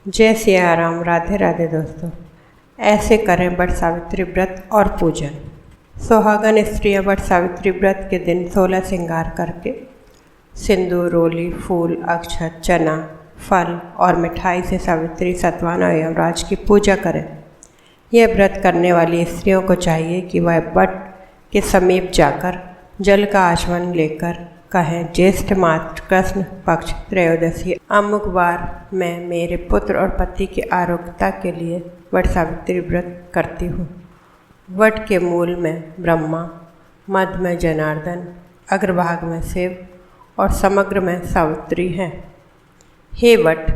जय सिया राम। राधे राधे दोस्तों। ऐसे करें वट सावित्री व्रत और पूजन। सुहागन स्त्रियां वट सावित्री व्रत के दिन 16 श्रृंगार करके सिंदूर, रोली, फूल, अक्षत, चना, फल और मिठाई से सावित्री, सतवान और यमराज की पूजा करें। यह व्रत करने वाली स्त्रियों को चाहिए कि वह वट के समीप जाकर जल का आचमन लेकर कहें, ज्येष्ठ मास कृष्ण पक्ष त्रयोदशी अमुक बार मैं मेरे पुत्र और पति की आरोग्यता के लिए वट सावित्री व्रत करती हूँ। वट के मूल में ब्रह्मा, मध्य में जनार्दन, अग्रभाग में शिव और समग्र में सावित्री हैं। हे वट,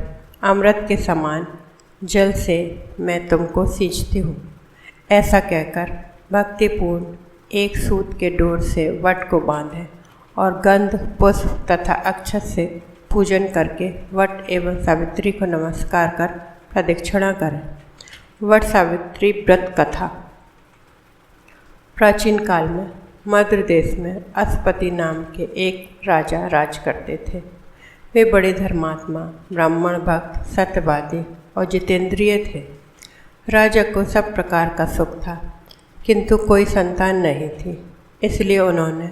अमृत के समान जल से मैं तुमको सींचती हूँ। ऐसा कहकर भक्तिपूर्ण एक सूत के डोर से वट को बांधें और गंध, पुष्प तथा अक्षत से पूजन करके वट एवं सावित्री को नमस्कार कर प्रदक्षिणा करें। वट सावित्री व्रत कथा। प्राचीन काल में मद्र देश में अस्पति नाम के एक राजा राज करते थे। वे बड़े धर्मात्मा, ब्राह्मण भक्त, सत्यवादी और जितेंद्रिय थे। राजा को सब प्रकार का सुख था, किंतु कोई संतान नहीं थी। इसलिए उन्होंने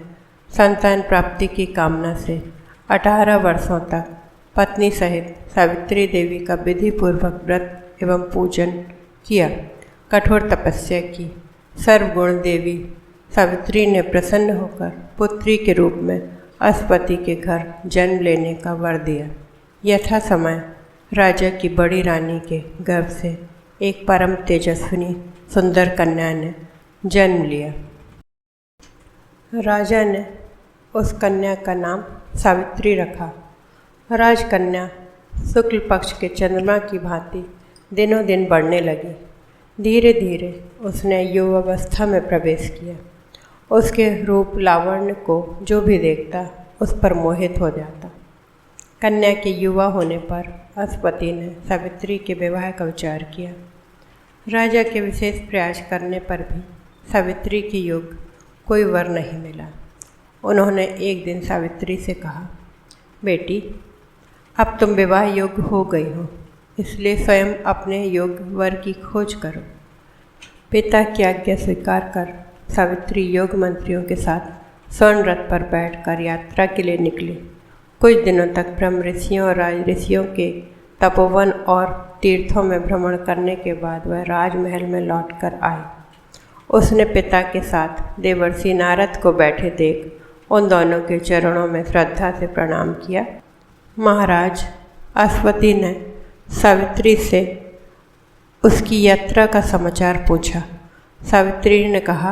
संतान प्राप्ति की कामना से 18 वर्षों तक पत्नी सहित सावित्री देवी का विधिपूर्वक व्रत एवं पूजन किया, कठोर तपस्या की। सर्वगुण देवी सावित्री ने प्रसन्न होकर पुत्री के रूप में अस्पति के घर जन्म लेने का वर दिया। यथा समय राजा की बड़ी रानी के गर्भ से एक परम तेजस्विनी सुंदर कन्या ने जन्म लिया। राजा ने उस कन्या का नाम सावित्री रखा। राजकन्या शुक्ल पक्ष के चंद्रमा की भांति दिनों दिन बढ़ने लगी। धीरे धीरे उसने युवावस्था में प्रवेश किया। उसके रूप लावण्य को जो भी देखता उस पर मोहित हो जाता। कन्या के युवा होने पर अस्पति ने सावित्री के विवाह का विचार किया। राजा के विशेष प्रयास करने पर भी सावित्री के योग्य कोई वर नहीं मिला। उन्होंने एक दिन सावित्री से कहा, बेटी, अब तुम विवाह योग्य हो गई हो, इसलिए स्वयं अपने योग्य वर की खोज करो। पिता की आज्ञा स्वीकार कर सावित्री योग मंत्रियों के साथ स्वर्ण रथ पर बैठकर यात्रा के लिए निकली। कुछ दिनों तक ब्रह्म ऋषियों और राज ऋषियों के तपोवन और तीर्थों में भ्रमण करने के बाद वह राजमहल में लौटकर आई। उसने पिता के साथ देवर्षि नारद को बैठे देख उन दोनों के चरणों में श्रद्धा से प्रणाम किया। महाराज, अस्पति ने सावित्री से उसकी यात्रा का समाचार पूछा। सावित्री ने कहा,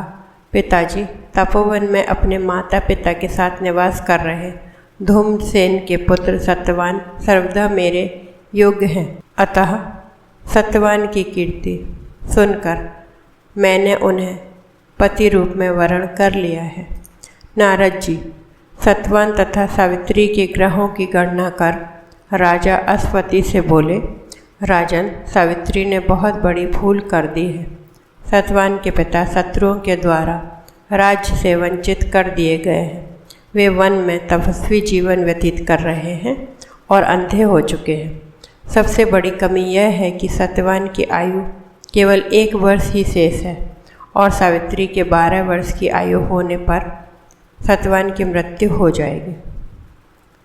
पिताजी, तपोवन में अपने माता पिता के साथ निवास कर रहे धूम्रसेन के पुत्र सत्यवान सर्वदा मेरे योग्य हैं। अतः सत्यवान की कीर्ति सुनकर मैंने उन्हें पति रूप में वरण कर लिया है। नारद जी, सत्यवान तथा सावित्री के ग्रहों की गणना कर राजा अस्पति से बोले, राजन, सावित्री ने बहुत बड़ी भूल कर दी है। सत्यवान के पिता शत्रुओं के द्वारा राज्य से वंचित कर दिए गए हैं। वे वन में तपस्वी जीवन व्यतीत कर रहे हैं और अंधे हो चुके हैं। सबसे बड़ी कमी यह है कि सत्यवान की आयु केवल 1 वर्ष ही शेष है और सावित्री के 12 वर्ष की आयु होने पर सत्यवान की मृत्यु हो जाएगी।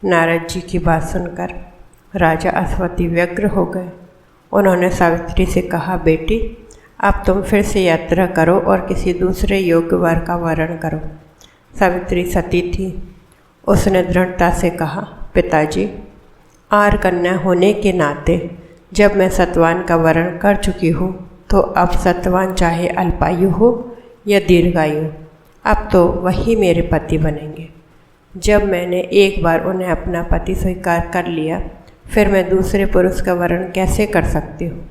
नारद जी की बात सुनकर राजा अस्पति व्यग्र हो गए। उन्होंने सावित्री से कहा, बेटी, अब तुम फिर से यात्रा करो और किसी दूसरे योग्य वर का वरण करो। सावित्री सती थी। उसने दृढ़ता से कहा, पिताजी, आर कन्या होने के नाते जब मैं सत्यवान का वरण कर चुकी हूँ तो अब सत्यवान चाहे अल्पायु हो या दीर्घायु, अब तो वही मेरे पति बनेंगे। जब मैंने एक बार उन्हें अपना पति स्वीकार कर लिया, फिर मैं दूसरे पुरुष का वरण कैसे कर सकती हूँ।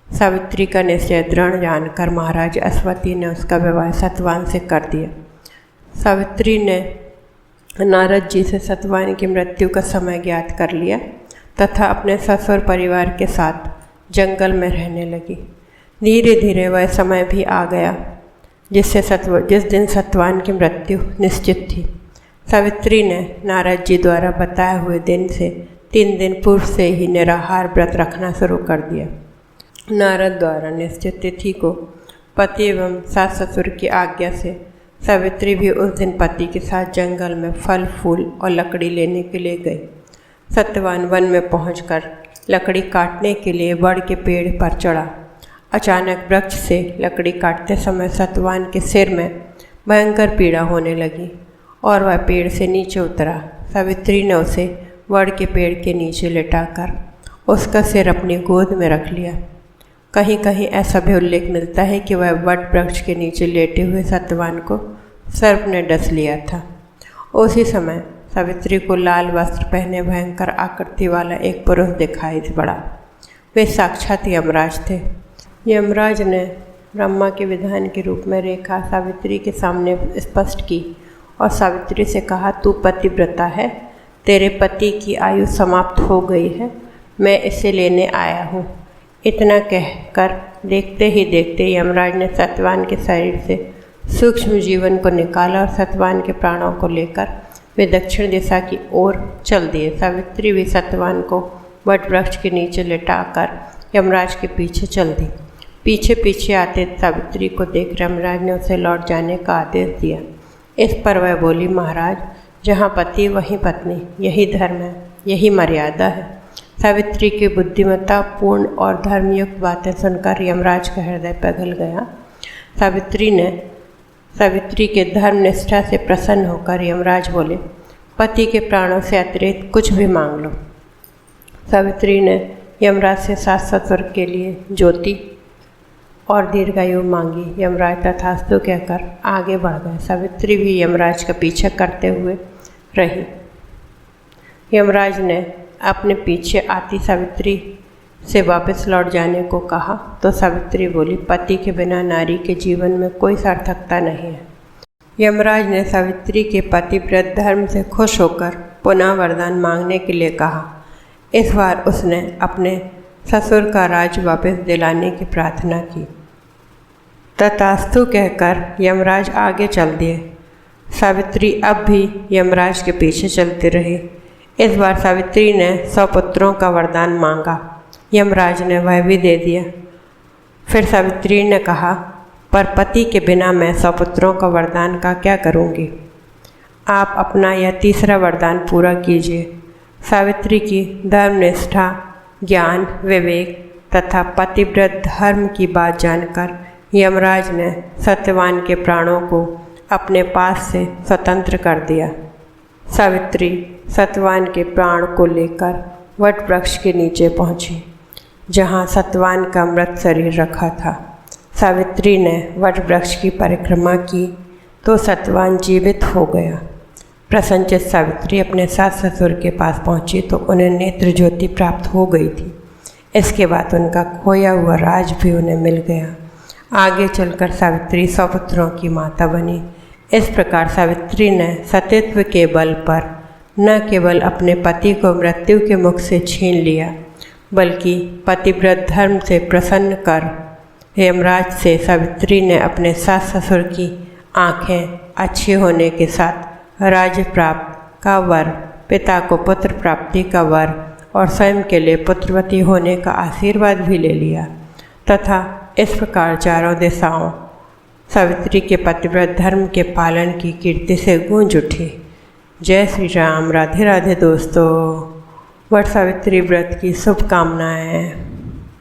सावित्री का निश्चय दृढ़ जानकर महाराज अस्पति ने उसका विवाह सत्यवान से कर दिया। सावित्री ने नारद जी से सत्यवान की मृत्यु का समय ज्ञात कर लिया तथा अपने ससुर परिवार के साथ जंगल में रहने लगी। धीरे धीरे वह समय भी आ गया जिस दिन सत्यवान की मृत्यु निश्चित थी। सावित्री ने नारद जी द्वारा बताए हुए दिन से 3 दिन पूर्व से ही निराहार व्रत रखना शुरू कर दिया। नारद द्वारा निश्चित तिथि को पति एवं सास ससुर की आज्ञा से सावित्री भी उस दिन पति के साथ जंगल में फल फूल और लकड़ी लेने के लिए गई। सत्यवान वन में पहुंचकर लकड़ी काटने के लिए बड़ के पेड़ पर चढ़ा। अचानक वृक्ष से लकड़ी काटते समय सत्यवान के सिर में भयंकर पीड़ा होने लगी और वह पेड़ से नीचे उतरा। सावित्री ने उसे वड़ के पेड़ के नीचे लेटाकर उसका सिर अपनी गोद में रख लिया। कहीं कहीं ऐसा भी उल्लेख मिलता है कि वह वट वृक्ष के नीचे लेटे हुए सत्यवान को सर्प ने डस लिया था। उसी समय सावित्री को लाल वस्त्र पहने भयंकर आकृति वाला एक पुरुष दिखाई पड़ा। वे साक्षात यमराज थे। यमराज ने ब्रह्मा के विधान के रूप में रेखा सावित्री के सामने स्पष्ट की और सावित्री से कहा, तू पतिव्रता है, तेरे पति की आयु समाप्त हो गई है, मैं इसे लेने आया हूँ। इतना कहकर देखते ही देखते यमराज ने सत्यवान के शरीर से सूक्ष्म जीवन को निकाला और सत्यवान के प्राणों को लेकर वे दक्षिण दिशा की ओर चल दिए। सावित्री भी सत्यवान को वट वृक्ष के नीचे लिटाकर यमराज के पीछे चल दी। पीछे पीछे आते सावित्री को देख यमराज ने उसे लौट जाने का आदेश दिया। इस पर वह बोली, महाराज, जहाँ पति वहीं पत्नी, यही धर्म है, यही मर्यादा है। सावित्री की बुद्धिमत्ता पूर्ण और धर्मयुक्त बातें सुनकर यमराज का हृदय पिघल गया। सावित्री के धर्म निष्ठा से प्रसन्न होकर यमराज बोले, पति के प्राणों से अतिरिक्त कुछ भी मांग लो। सावित्री ने यमराज से सास ससुर के लिए ज्योति और दीर्घायु मांगी। यमराज तथास्तु कहकर आगे बढ़ गए। सावित्री भी यमराज का पीछा करते हुए रही। यमराज ने अपने पीछे आती सावित्री से वापस लौट जाने को कहा तो सावित्री बोली, पति के बिना नारी के जीवन में कोई सार्थकता नहीं है। यमराज ने सावित्री के पतिव्रत धर्म से खुश होकर पुनः वरदान मांगने के लिए कहा। इस बार उसने अपने ससुर का राज वापस दिलाने की प्रार्थना की। तथास्तु कहकर यमराज आगे चल दिए। सावित्री अब भी यमराज के पीछे चलती रही। इस बार सावित्री ने 100 पुत्रों का वरदान मांगा। यमराज ने वह भी दे दिया। फिर सावित्री ने कहा, पर पति के बिना मैं 100 पुत्रों का वरदान का क्या करूँगी? आप अपना यह तीसरा वरदान पूरा कीजिए। सावित्री की धर्मनिष्ठा, ज्ञान, विवेक तथा पतिव्रत धर्म की बात जानकर यमराज ने सत्यवान के प्राणों को अपने पास से स्वतंत्र कर दिया। सावित्री सत्यवान के प्राण को लेकर वट वृक्ष के नीचे पहुंची, जहां सत्यवान का मृत शरीर रखा था। सावित्री ने वट वृक्ष की परिक्रमा की तो सत्यवान जीवित हो गया। प्रसन्नचित सावित्री अपने सास ससुर के पास पहुंची तो उन्हें नेत्र ज्योति प्राप्त हो गई थी। इसके बाद उनका खोया हुआ राज भी उन्हें मिल गया। आगे चलकर सावित्री 100 पुत्रों की माता बनी। इस प्रकार सावित्री ने सतीत्व के बल पर न केवल अपने पति को मृत्यु के मुख से छीन लिया, बल्कि पतिव्रत धर्म से प्रसन्न कर यमराज से सावित्री ने अपने सास ससुर की आँखें अच्छी होने के साथ राज्य प्राप्त का वर, पिता को पुत्र प्राप्ति का वर और स्वयं के लिए पुत्रवती होने का आशीर्वाद भी ले लिया तथा इस प्रकार चारों दिशाओं सावित्री के पतिव्रत धर्म के पालन की कीर्ति से गूंज उठी। जय श्री राम। राधे राधे दोस्तों। वट सावित्री व्रत की शुभकामनाएं।